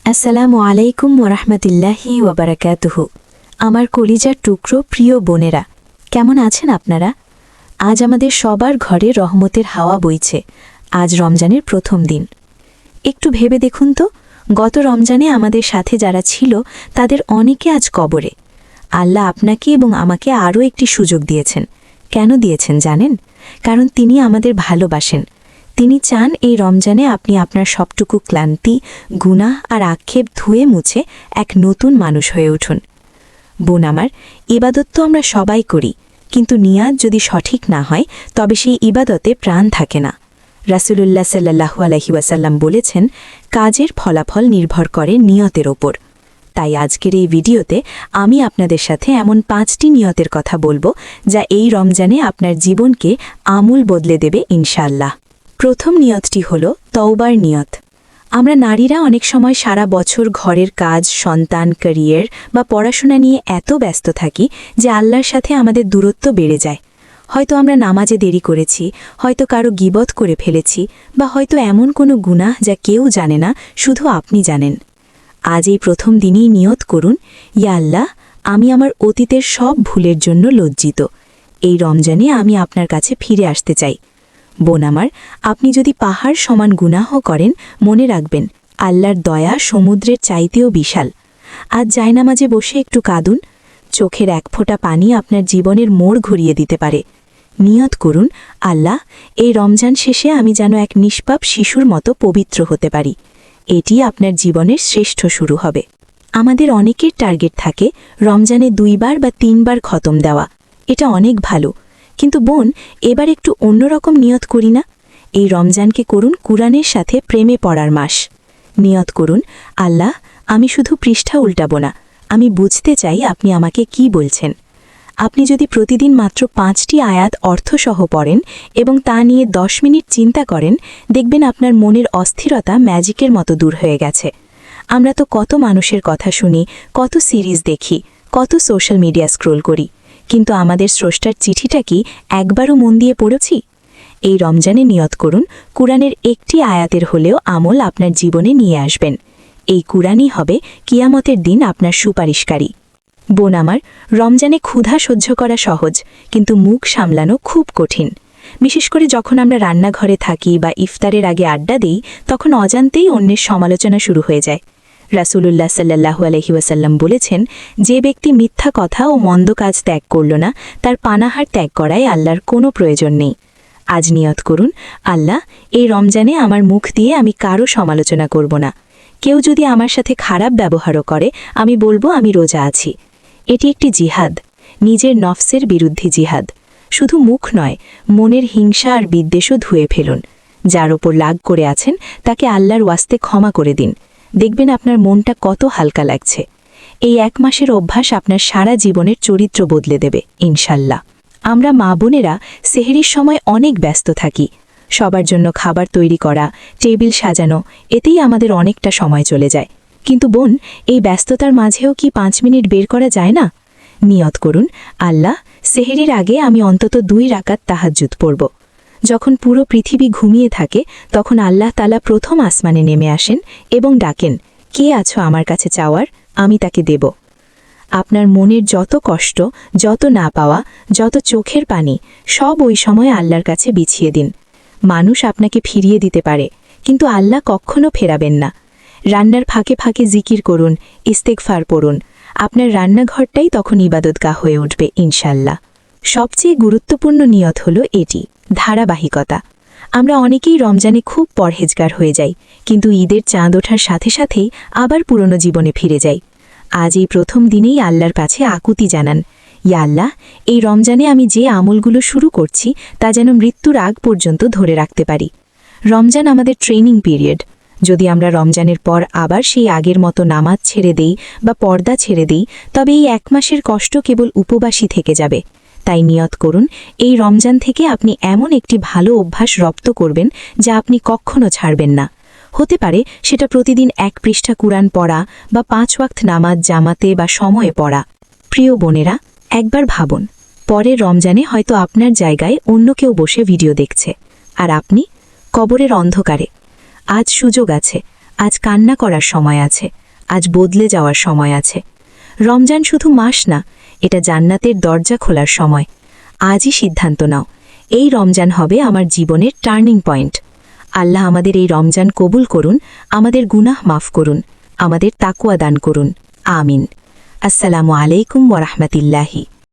আসসালামু আলাইকুম ওরহমতুল্লাহি ওবরাকাতুহু। আমার কলিজার টুকরো প্রিয় বোনেরা, কেমন আছেন আপনারা? আজ আমাদের সবার ঘরে রহমতের হাওয়া বইছে। আজ রমজানের প্রথম দিন। একটু ভেবে দেখুন তো, গত রমজানে আমাদের সাথে যারা ছিল তাদের অনেকে আজ কবরে। আল্লাহ আপনাকে এবং আমাকে আরও একটি সুযোগ দিয়েছেন। কেন দিয়েছেন জানেন? কারণ তিনি আমাদের ভালোবাসেন। তিনি চান এই রমজানে আপনি আপনার সবটুকু ক্লান্তি, গুনাহ আর আক্ষেপ ধুয়ে মুছে এক নতুন মানুষ হয়ে উঠুন। বোন আমার, ইবাদত তো আমরা সবাই করি, কিন্তু নিয়াত যদি সঠিক না হয় তবে সেই ইবাদতে প্রাণ থাকে না। রাসূলুল্লাহ সাল্লাল্লাহু আলাইহি ওয়াসাল্লাম বলেছেন, কাজের ফলাফল নির্ভর করে নিয়তের ওপর। তাই আজকের এই ভিডিওতে আমি আপনাদের সাথে এমন 5টি নিয়তের কথা বলবো যা এই রমজানে আপনার জীবনকে আমূল বদলে দেবে ইনশাআল্লাহ। প্রথম নিয়তটি হল তওবার নিয়ত। আমরা নারীরা অনেক সময় সারা বছর ঘরের কাজ, সন্তান, ক্যারিয়ার বা পড়াশোনা নিয়ে এত ব্যস্ত থাকি যে আল্লাহর সাথে আমাদের দূরত্ব বেড়ে যায়। হয়তো আমরা নামাজে দেরি করেছি, হয়তো কারো গীবত করে ফেলেছি, বা হয়তো এমন কোনো গুনাহ যা কেউ জানে না, শুধু আপনি জানেন। আজ এই প্রথম দিনেই নিয়ত করুন, ইয়া আল্লাহ, আমি আমার অতীতের সব ভুলের জন্য লজ্জিত। এই রমজানে আমি আপনার কাছে ফিরে আসতে চাই। বোন আমার, আপনি যদি পাহাড় সমান গুনাহ করেন, মনে রাখবেন আল্লাহর দয়া সমুদ্রের চাইতেও বিশাল। আজ জায়নামাজে বসে একটু কাঁদুন। চোখের এক ফোঁটা পানি আপনার জীবনের মোড় ঘুরিয়ে দিতে পারে। নিয়ত করুন, আল্লাহ, এই রমজান শেষে আমি যেন এক নিষ্পাপ শিশুর মতো পবিত্র হতে পারি। এটি আপনার জীবনের শ্রেষ্ঠ শুরু হবে। আমাদের অনেকের টার্গেট থাকে রমজানে 2 বার বা 3 বার খতম দেওয়া। এটা অনেক ভালো, কিন্তু বোন, এবার একটু অন্যরকম নিয়ত করি না? এই রমজানকে করুন কুরআনের সাথে প্রেমে পড়ার মাস। নিয়ত করুন, আল্লাহ, আমি শুধু পৃষ্ঠা উল্টাবো না, আমি বুঝতে চাই আপনি আমাকে কি বলছেন। আপনি যদি প্রতিদিন মাত্র 5টি আয়াত অর্থসহ পড়েন এবং তা নিয়ে 10 মিনিট চিন্তা করেন, দেখবেন আপনার মনের অস্থিরতা ম্যাজিকের মতো দূর হয়ে গেছে। আমরা তো কত মানুষের কথা শুনি, কত সিরিজ দেখি, কত সোশ্যাল মিডিয়া স্ক্রোল করি, কিন্তু আমাদের স্রষ্টার চিঠিটা কি একবারও মন দিয়ে পড়েছি? এই রমজানে নিয়ত করুন, কুরআনের একটি আয়াতের হলেও আমল আপনার জীবনে নিয়ে আসবেন। এই কুরআনই হবে কিয়ামতের দিন আপনার সুপারিশকারী। বোন আমার, রমজানে ক্ষুধা সহ্য করা সহজ, কিন্তু মুখ সামলানো খুব কঠিন। বিশেষ করে যখন আমরা রান্নাঘরে থাকি বা ইফতারের আগে আড্ডা দিই, তখন অজান্তেই অন্যের সমালোচনা শুরু হয়ে যায়। রাসূলুল্লাহ সাল্লাল্লাহু আলাইহি ওয়াসাল্লাম বলেছেন, যে ব্যক্তি মিথ্যা কথা ও মন্দ কাজ ত্যাগ করল না, তার পানাহার ত্যাগ করায় আল্লাহর কোনো প্রয়োজন নেই। আজ নিয়ত করুন, আল্লাহ, এই রমজানে আমার মুখ দিয়ে আমি কারো সমালোচনা করব না। কেউ যদি আমার সাথে খারাপ ব্যবহারও করে, আমি বলবো আমি রোজা আছি। এটি একটি জিহাদ, নিজের নফসের বিরুদ্ধে জিহাদ। শুধু মুখ নয়, মনের হিংসা আর বিদ্বেষও ধুয়ে ফেলুন। যার ওপর রাগ করে আছেন তাকে আল্লাহর ওয়াস্তে ক্ষমা করে দিন। দেখবেন আপনার মনটা কত হালকা লাগছে। এই 1 মাসের অভ্যাস আপনার সারা জীবনের চরিত্র বদলে দেবে ইনশাল্লাহ। আমরা মা বোনেরা সেহরির সময় অনেক ব্যস্ত থাকি। সবার জন্য খাবার তৈরি করা, টেবিল সাজানো, এতেই আমাদের অনেকটা সময় চলে যায়। কিন্তু বোন, এই ব্যস্ততার মাঝেও কি 5 মিনিট বের করা যায় না? নিয়ত করুন, আল্লাহ, সেহরির আগে আমি অন্তত 2 রাকাত তাহাজ্জুদ পড়ব। যখন পুরো পৃথিবী ঘুমিয়ে থাকে, তখন আল্লাহ তাআলা প্রথম আসমানে নেমে আসেন এবং ডাকেন, কে আছো আমার কাছে চাওয়ার, আমি তাকে দেব। আপনার মনের যত কষ্ট, যত না পাওয়া, যত চোখের পানি, সব ওই সময় আল্লাহর কাছে বিছিয়ে দিন। মানুষ আপনাকে ফিরিয়ে দিতে পারে, কিন্তু আল্লাহ কখনো ফেরাবেন না। রান্নার ফাঁকে ফাঁকে জিকির করুন, ইস্তেগফার পড়ুন। আপনার রান্নাঘরটাই তখন ইবাদতগাহ হয়ে উঠবে ইনশাল্লাহ। সবচেয়ে গুরুত্বপূর্ণ নিয়ত হলো এটি, ধারাবাহিকতা। আমরা অনেকেই রমজানে খুব পরহেজগার হয়ে যাই, কিন্তু ঈদের চাঁদ ওঠার সাথে সাথেই আবার পুরনো জীবনে ফিরে যাই। আজ এই প্রথম দিনেই আল্লাহর কাছে আকুতি জানান, ইয়া আল্লাহ, এই রমজানে আমি যে আমলগুলো শুরু করছি তা যেন মৃত্যুর আগ পর্যন্ত ধরে রাখতে পারি। রমজান আমাদের ট্রেনিং পিরিয়ড। যদি আমরা রমজানের পর আবার সেই আগের মতো নামাজ ছেড়ে দেই বা পর্দা ছেড়ে দেই, তবে এই 1 মাসের কষ্ট কেবল উপবাসী থেকে যাবে। তাই নিয়ত করুন, এই রমজান থেকে আপনি এমন একটি ভালো অভ্যাস রপ্ত করবেন যা আপনি কখনো ছাড়বেন না। হতে পারে সেটা প্রতিদিন 1 পৃষ্ঠা কুরআন পড়া বা 5 ওয়াক্ত নামাজ জামাতে বা সময়ে পড়া। প্রিয় বোনেরা, একবার ভাবুন, পরের রমজানে হয়তো আপনার জায়গায় অন্য কেউ বসে ভিডিও দেখছে, আর আপনি কবরের অন্ধকারে। আজ সুযোগ আছে, আজ কান্না করার সময় আছে, আজ বদলে যাওয়ার সময় আছে। রমজান শুধু মাস না, এটা জান্নাতের দরজা খোলার সময়। আজই সিদ্ধান্ত নাও, এই রমজান হবে আমার জীবনের টার্নিং পয়েন্ট। আল্লাহ আমাদের এই রমজান কবুল করুন, আমাদের গুনাহ মাফ করুন, আমাদের তাকওয়া দান করুন। আমিন। আসসালামু আলাইকুম ওয়া রাহমাতুল্লাহি।